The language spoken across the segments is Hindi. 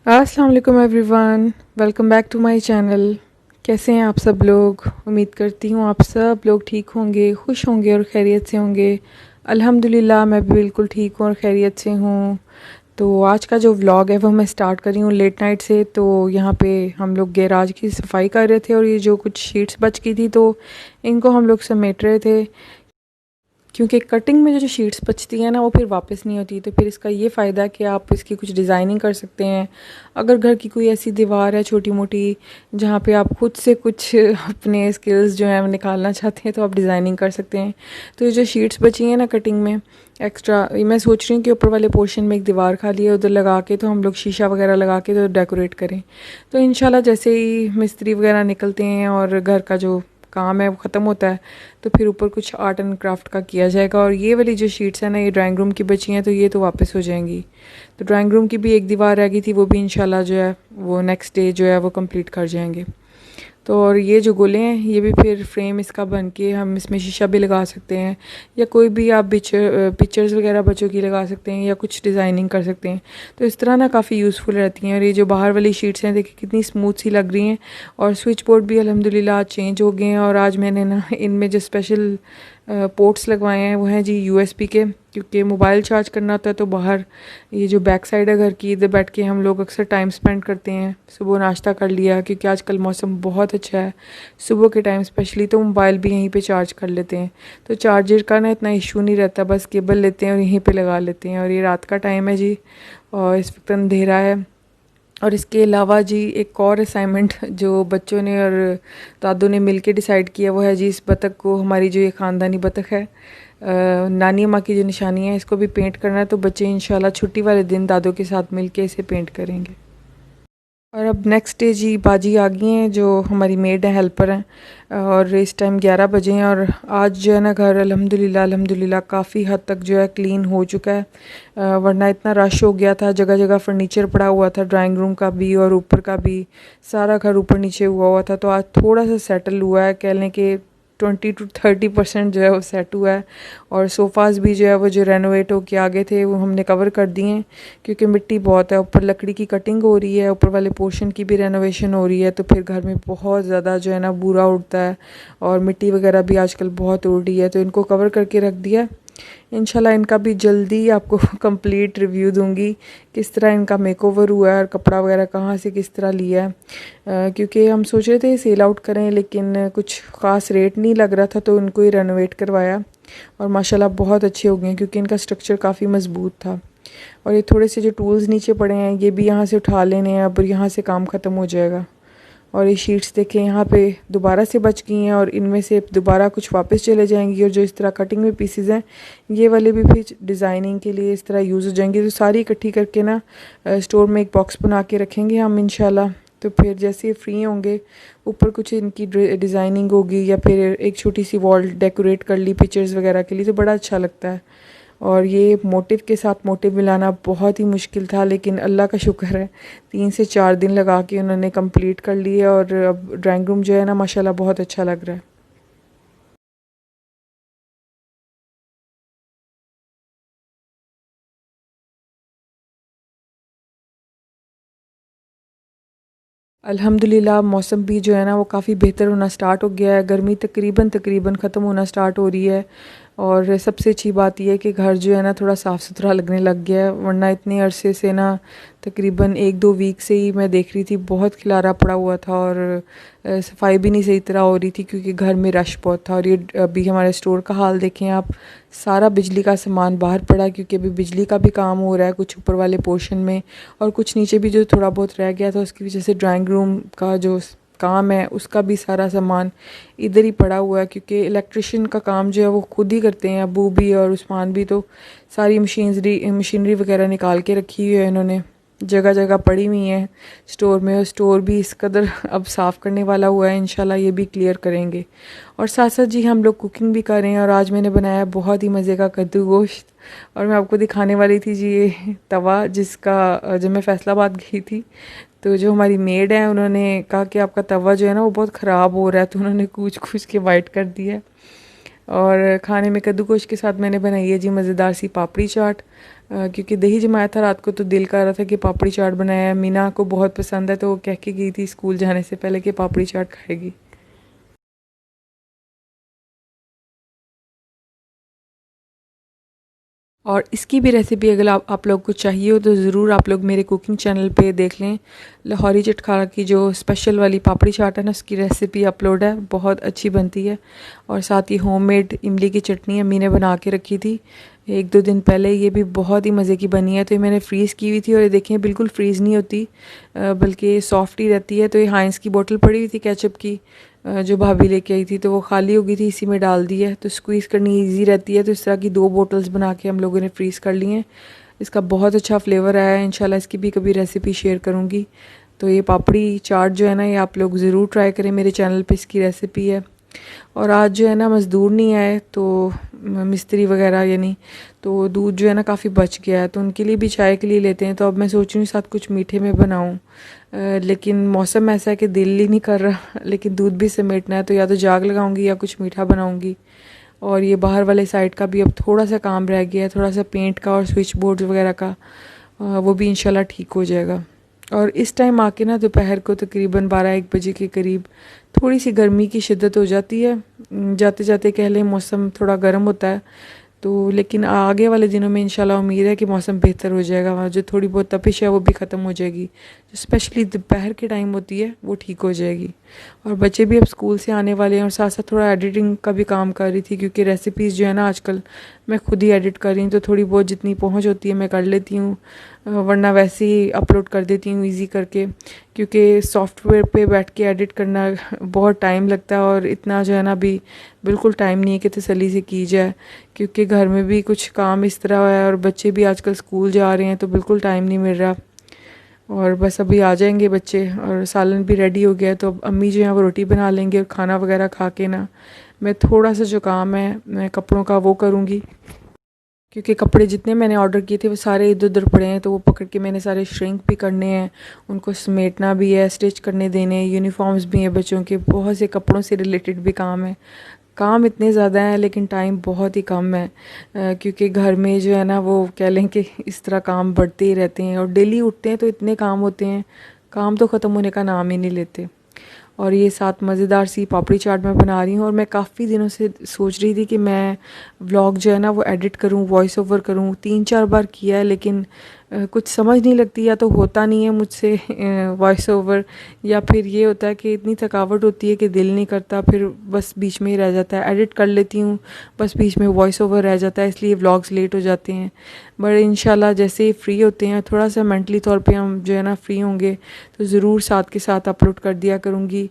अस्सलाम वालेकुम everyone, welcome back to my channel. कैसे हैं आप सब लोग? उम्मीद करती हूँ आप सब लोग ठीक होंगे, खुश होंगे और खैरियत से होंगे। अल्हम्दुलिल्लाह मैं भी बिल्कुल ठीक हूँ और खैरियत से हूँ। तो आज का जो व्लॉग है वो मैं स्टार्ट कर रही हूँ लेट नाइट से। तो यहाँ पे हम लोग गैराज की सफाई कर रहे थे और ये जो कुछ शीट्स बच गई थी तो इनको हम लोग समेट रहे थे, क्योंकि कटिंग में जो शीट्स बचती हैं ना वो फिर वापस नहीं होती। तो फिर इसका ये फ़ायदा है कि आप इसकी कुछ डिज़ाइनिंग कर सकते हैं। अगर घर की कोई ऐसी दीवार है छोटी मोटी जहाँ पे आप खुद से कुछ अपने स्किल्स जो हैं वो निकालना चाहते हैं तो आप डिज़ाइनिंग कर सकते हैं। तो ये जो शीट्स बची हैं ना कटिंग में एक्स्ट्रा, मैं सोच रही हूँ कि ऊपर वाले पोर्शन में एक दीवार खाली है, उधर लगा के तो हम लोग शीशा वगैरह लगा के तो डेकोरेट करें। तो इंशाल्लाह जैसे ही मिस्त्री वगैरह निकलते हैं और घर का जो काम है वो ख़त्म होता है तो फिर ऊपर कुछ आर्ट एंड क्राफ्ट का किया जाएगा। और ये वाली जो शीट्स हैं ना ये ड्राइंग रूम की बची हैं तो ये तो वापस हो जाएंगी। तो ड्राइंग रूम की भी एक दीवार रह गई थी, वो भी इंशाल्लाह जो है वो नेक्स्ट डे जो है वो कंप्लीट कर जाएंगे। तो और ये जो गोले हैं ये भी फिर फ्रेम इसका बन के हम इसमें शीशा भी लगा सकते हैं, या कोई भी आप पिक्चर्स वगैरह बच्चों की लगा सकते हैं या कुछ डिज़ाइनिंग कर सकते हैं। तो इस तरह ना काफ़ी यूज़फुल रहती हैं। और ये जो बाहर वाली शीट्स हैं देखिए कितनी स्मूथ सी लग रही हैं। और स्विच बोर्ड भी अल्हम्दुलिल्लाह आज चेंज हो गए हैं और आज मैंने ना इनमें जो स्पेशल पोर्ट्स लगवाए हैं वो हैं जी यूएसबी के, क्योंकि मोबाइल चार्ज करना होता है तो बाहर ये जो बैक साइड है घर की इधर बैठ के हम लोग अक्सर टाइम स्पेंड करते हैं। सुबह नाश्ता कर लिया, क्योंकि आजकल मौसम बहुत अच्छा है, सुबह के टाइम स्पेशली तो मोबाइल भी यहीं पे चार्ज कर लेते हैं। तो चार्जर का ना इतना इशू नहीं रहता, बस केबल लेते हैं और यहीं पे लगा लेते हैं। और ये रात का टाइम है जी और इस वक्त अंधेरा है। और इसके अलावा जी एक और असाइनमेंट जो बच्चों ने और दादू ने मिलके डिसाइड किया वो है जी इस बतख को, हमारी जो ये ख़ानदानी बतख है नानी अम्मा की जो निशानी है, इसको भी पेंट करना है। तो बच्चे इंशाल्लाह छुट्टी वाले दिन दादू के साथ मिलके इसे पेंट करेंगे। और अब नेक्स्ट डे जी बाजी आ गई हैं जो हमारी मेड है, हेल्पर हैं। और इस टाइम 11 बजे हैं और आज जो है ना घर अल्हम्दुलिल्लाह काफ़ी हद तक जो है क्लीन हो चुका है। वरना इतना रश हो गया था, जगह जगह फर्नीचर पड़ा हुआ था, ड्राइंग रूम का भी और ऊपर का भी, सारा घर ऊपर नीचे हुआ था। तो आज थोड़ा सा सेटल हुआ है, कह लें कि 20 to 30% जो है वो सेट हुआ है। और सोफ़ाज़ भी जो है वो जो रेनोवेट होके आगे थे वो हमने कवर कर दिए हैं, क्योंकि मिट्टी बहुत है, ऊपर लकड़ी की कटिंग हो रही है, ऊपर वाले पोर्शन की भी रेनोवेशन हो रही है। तो फिर घर में बहुत ज़्यादा जो है ना बूरा उड़ता है और मिट्टी वगैरह भी आजकल बहुत उड़ रही है, तो इनको कवर करके रख दिया। इंशाल्लाह इनका भी जल्दी आपको कंप्लीट रिव्यू दूंगी किस तरह इनका मेकओवर हुआ है और कपड़ा वगैरह कहाँ से किस तरह लिया है। क्योंकि हम सोच रहे थे सेल आउट करें लेकिन कुछ ख़ास रेट नहीं लग रहा था तो इनको ही रेनोवेट करवाया और माशाल्लाह बहुत अच्छे हो गए क्योंकि इनका स्ट्रक्चर काफ़ी मज़बूत था। और ये थोड़े से जो टूल्स नीचे पड़े हैं ये भी यहाँ से उठा लेने हैं, अब यहाँ से काम ख़त्म हो जाएगा। और ये शीट्स देखें यहाँ पे दोबारा से बच गई हैं और इनमें से दोबारा कुछ वापस चले जाएंगी। और जो इस तरह कटिंग में पीसेस हैं ये वाले भी फिर डिज़ाइनिंग के लिए इस तरह यूज़ हो जाएंगे। तो सारी इकट्ठी करके ना स्टोर में एक बॉक्स बना के रखेंगे हम इंशाल्लाह। तो फिर जैसे ये फ्री होंगे ऊपर कुछ इनकी डिज़ाइनिंग होगी या फिर एक छोटी सी वॉल डेकोरेट कर ली पिक्चर्स वगैरह के लिए तो बड़ा अच्छा लगता है। और ये मोटिव के साथ मोटिव मिलाना बहुत ही मुश्किल था, लेकिन अल्लाह का शुक्र है 3 से 4 दिन लगा के उन्होंने कंप्लीट कर लिए और अब ड्राइंग रूम जो है ना माशाल्लाह बहुत अच्छा लग रहा है। अल्हम्दुलिल्लाह मौसम भी जो है ना वो काफ़ी बेहतर होना स्टार्ट हो गया है, गर्मी तकरीबन तकरीबन ख़त्म होना स्टार्ट हो रही है। और सबसे अच्छी बात यह है कि घर जो है ना थोड़ा साफ़ सुथरा लगने लग गया है, वरना इतने अरसे से ना तकरीबन 1-2 वीक से ही मैं देख रही थी बहुत खिलारा पड़ा हुआ था और सफाई भी नहीं सही तरह हो रही थी क्योंकि घर में रश बहुत था। और ये अभी हमारे स्टोर का हाल देखें आप, सारा बिजली का सामान बाहर पड़ा है क्योंकि अभी बिजली का भी काम हो रहा है कुछ ऊपर वाले पोर्शन में और कुछ नीचे भी जो थोड़ा बहुत रह गया था उसकी वजह से ड्राइंग रूम का जो काम है उसका भी सारा सामान इधर ही पड़ा हुआ है, क्योंकि इलेक्ट्रिशियन का काम जो है वो खुद ही करते हैं अबू भी और उस्मान भी। तो सारी मशीनरी वगैरह निकाल के रखी हुई है इन्होंने, जगह जगह पड़ी हुई हैं स्टोर में। और स्टोर भी इस कदर अब साफ़ करने वाला हुआ है, इंशाल्लाह ये भी क्लियर करेंगे। और साथ साथ जी हम लोग कुकिंग भी कर रहे हैं और आज मैंने बनाया बहुत ही मज़े का कद्दू गोश्त। और मैं आपको दिखाने वाली थी जी ये तवा जिसका जब मैं फैसलाबाद गई थी तो जो हमारी मेड है उन्होंने कहा कि आपका तवा जो है ना वो बहुत ख़राब हो रहा है, तो उन्होंने कूच कूच के वाइट कर दिया। और खाने में कद्दू गोश्त के साथ मैंने बनाई है जी मज़ेदार सी पापड़ी चाट। क्योंकि दही जमाया था रात को, तो दिल कर रहा था कि पापड़ी चाट बनाया है। मीना को बहुत पसंद है, तो वो कह के गई थी स्कूल जाने से पहले कि पापड़ी चाट खाएगी। और इसकी भी रेसिपी अगर आप लोग को चाहिए हो तो ज़रूर आप लोग मेरे कुकिंग चैनल पे देख लें। लाहौरी चटखारा की जो स्पेशल वाली पापड़ी चाट है ना, उसकी रेसिपी अपलोड है, बहुत अच्छी बनती है। और साथ ही होममेड इमली की चटनी अम्मी ने बना के रखी थी 1-2 दिन पहले, ये भी बहुत ही मज़े की बनी है। तो ये मैंने फ्रीज़ की हुई थी, और ये देखें बिल्कुल फ्रीज़ नहीं होती, बल्कि सॉफ्ट ही रहती है। तो ये हाइंस की बोतल पड़ी हुई थी केचप की, जो भाभी लेके आई थी, तो वो खाली हो गई थी, इसी में डाल दी है। तो स्क्वीज़ करनी इजी रहती है। तो इस तरह की 2 बोतल्स बना के हम लोगों ने फ्रीज़ कर ली हैं। इसका बहुत अच्छा फ्लेवर आया है। इंशाल्लाह इसकी भी कभी रेसिपी शेयर करूँगी। तो ये पापड़ी चाट जो है ना, ये आप लोग ज़रूर ट्राई करें, मेरे चैनल पे इसकी रेसिपी है। और आज जो है ना मज़दूर नहीं आए, तो मिस्त्री वगैरह यानी, तो दूध जो है ना काफ़ी बच गया है, तो उनके लिए भी चाय के लिए लेते हैं। तो अब मैं सोच रही हूँ साथ कुछ मीठे में बनाऊँ, लेकिन मौसम ऐसा है कि दिल ही नहीं कर रहा, लेकिन दूध भी समेटना है, तो या तो जाग लगाऊंगी या कुछ मीठा बनाऊंगी। और ये बाहर वाले साइड का भी अब थोड़ा सा काम रह गया है, थोड़ा सा पेंट का और स्विच बोर्ड वगैरह का, वो भी इंशाल्लाह ठीक हो जाएगा। और इस टाइम आके ना दोपहर को तकरीबन 12-1 बजे के करीब थोड़ी सी गर्मी की शिद्दत हो जाती है। जाते जाते कह लें मौसम थोड़ा गर्म होता है। तो लेकिन आगे वाले दिनों में इंशाल्लाह उम्मीद है कि मौसम बेहतर हो जाएगा, वहाँ जो थोड़ी बहुत तपिश है वो भी ख़त्म हो जाएगी, जो स्पेशली दोपहर के टाइम होती है वो ठीक हो जाएगी। और बच्चे भी अब स्कूल से आने वाले हैं, और साथ साथ थोड़ा एडिटिंग का भी काम कर रही थी, क्योंकि रेसिपीज़ जो है ना आजकल मैं खुद ही एडिट कर रही हूँ, तो थोड़ी बहुत जितनी पहुँच होती है मैं कर लेती हूँ, वरना वैसे ही अपलोड कर देती हूँ ईज़ी करके। क्योंकि सॉफ्टवेयर पे बैठ के एडिट करना बहुत टाइम लगता है, और इतना जो है ना अभी बिल्कुल टाइम नहीं है कि तसल्ली से की जाए, क्योंकि घर में भी कुछ काम इस तरह है, और बच्चे भी आजकल स्कूल जा रहे हैं, तो बिल्कुल टाइम नहीं मिल रहा। और बस अभी आ जाएंगे बच्चे, और सालन भी रेडी हो गया, तो अब अम्मी जो है वो रोटी बना लेंगे, और खाना वगैरह खा के ना मैं थोड़ा सा जो काम है मैं कपड़ों का वो करूँगी, क्योंकि कपड़े जितने मैंने ऑर्डर किए थे वो सारे इधर उधर पड़े हैं, तो वो पकड़ के मैंने सारे श्रिंक भी करने हैं, उनको समेटना भी है, स्टिच करने देने हैं, यूनिफॉर्म्स भी हैं बच्चों के, बहुत से कपड़ों से रिलेटेड भी काम है। काम इतने ज़्यादा हैं लेकिन टाइम बहुत ही कम है, क्योंकि घर में जो है ना वो कह लें कि इस तरह काम बढ़ते ही रहते हैं, और डेली उठते हैं तो इतने काम होते हैं, काम तो ख़त्म होने का नाम ही नहीं लेते। और ये साथ मज़ेदार सी पापड़ी चाट मैं बना रही हूँ, और मैं काफ़ी दिनों से सोच रही थी कि मैं व्लॉग जो है ना वो एडिट करूँ, वॉइस ओवर करूँ, 3-4 बार किया है, लेकिन कुछ समझ नहीं लगती, या तो होता नहीं है मुझसे वॉइस ओवर, या फिर ये होता है कि इतनी थकावट होती है कि दिल नहीं करता, फिर बस बीच में ही रह जाता है। एडिट कर लेती हूँ, बस बीच में वॉइस ओवर रह जाता है, इसलिए व्लॉग्स लेट हो जाते हैं। बट इंशाल्लाह जैसे ही फ्री होते हैं, थोड़ा सा मेंटली तौर पे हम जो है ना फ्री होंगे, तो ज़रूर साथ के साथ अपलोड कर दिया करूँगी।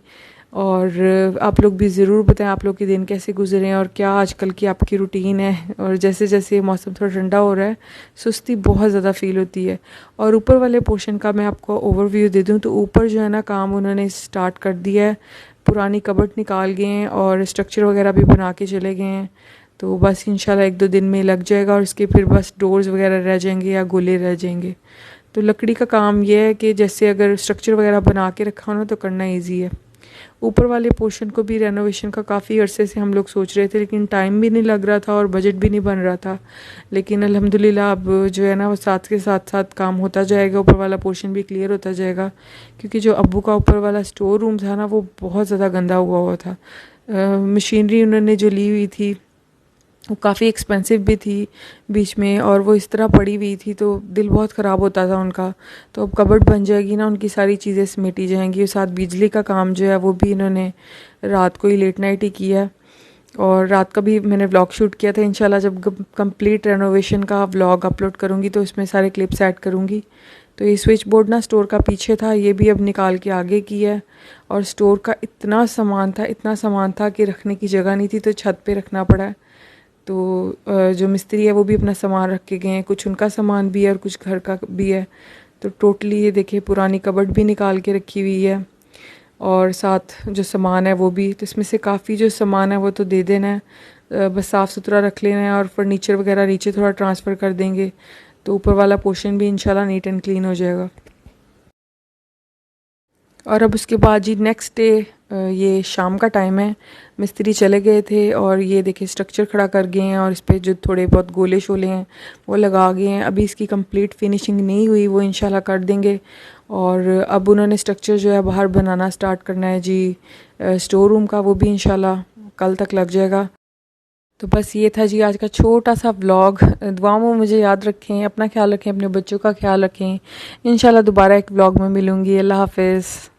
और आप लोग भी ज़रूर बताएं आप लोग के दिन कैसे गुजरे हैं, और क्या आजकल की आपकी रूटीन है। और जैसे जैसे मौसम थोड़ा ठंडा हो रहा है, सुस्ती बहुत ज़्यादा फ़ील होती है। और ऊपर वाले पोर्शन का मैं आपको ओवरव्यू दे दूं, तो ऊपर जो है ना काम उन्होंने स्टार्ट कर दिया है, पुरानी कबर्ड निकाल गए हैं, और स्ट्रक्चर वगैरह भी बना के चले गए हैं। तो बस इंशाल्लाह 1-2 दिन में लग जाएगा, और उसके फिर बस डोर्स वगैरह रह जाएंगे या गोले रह जाएंगे। तो लकड़ी का काम यह है कि जैसे अगर स्ट्रक्चर वगैरह बना के रखा हो ना, तो करना ईजी है। ऊपर वाले पोर्शन को भी रेनोवेशन का काफ़ी अरसे से हम लोग सोच रहे थे, लेकिन टाइम भी नहीं लग रहा था और बजट भी नहीं बन रहा था। लेकिन अल्हम्दुलिल्लाह अब जो है ना वो साथ के साथ साथ काम होता जाएगा, ऊपर वाला पोर्शन भी क्लियर होता जाएगा। क्योंकि जो अब्बू का ऊपर वाला स्टोर रूम था ना, वो बहुत ज़्यादा गंदा हुआ हुआ था। मशीनरी उन्होंने जो ली हुई थी वो काफ़ी एक्सपेंसिव भी थी बीच में, और वो इस तरह पड़ी हुई थी, तो दिल बहुत ख़राब होता था उनका। तो अब कबर्ड बन जाएगी ना, उनकी सारी चीज़ें समेटी जाएंगी। और साथ बिजली का काम जो है वो भी इन्होंने रात को ही लेट नाइट ही किया है, और रात का भी मैंने व्लॉग शूट किया था। इंशाल्लाह जब कंप्लीट रेनोवेशन का व्लॉग अपलोड करूँगी तो इसमें सारे क्लिप्स ऐड करूँगी। तो ये स्विच बोर्ड ना स्टोर का पीछे था, ये भी अब निकाल के आगे किया है। और स्टोर का इतना सामान था, इतना सामान था कि रखने की जगह नहीं थी, तो छत पे रखना पड़ा है। तो जो मिस्त्री है वो भी अपना सामान रख के गए हैं, कुछ उनका सामान भी है और कुछ घर का भी है। तो टोटली ये देखिए पुरानी कबर्ड भी निकाल के रखी हुई है, और साथ जो सामान है वो भी। तो इसमें से काफ़ी जो सामान है वो तो दे देना है, बस साफ़ सुथरा रख लेना है, और फर्नीचर वगैरह नीचे थोड़ा ट्रांसफ़र कर देंगे, तो ऊपर वाला पोर्शन भी इंशाल्लाह नीट एंड क्लीन हो जाएगा। और अब उसके बाद जी नेक्स्ट डे ये शाम का टाइम है, मिस्त्री चले गए थे और ये देखिए स्ट्रक्चर खड़ा कर गए हैं और इस पे जो थोड़े बहुत गोले शोले हैं वो लगा गए हैं। अभी इसकी कंप्लीट फिनिशिंग नहीं हुई, वो इंशाल्लाह कर देंगे। और अब उन्होंने स्ट्रक्चर जो है बाहर बनाना स्टार्ट करना है जी, स्टोर रूम का, वो भी इंशाल्लाह कल तक लग जाएगा। तो बस ये था जी आज का छोटा सा व्लॉग। दुआओं में मुझे याद रखें, अपना ख्याल रखें, अपने बच्चों का ख्याल रखें। इंशाल्लाह दोबारा एक व्लॉग में मिलूँगी। अल्लाह हाफ़िज़।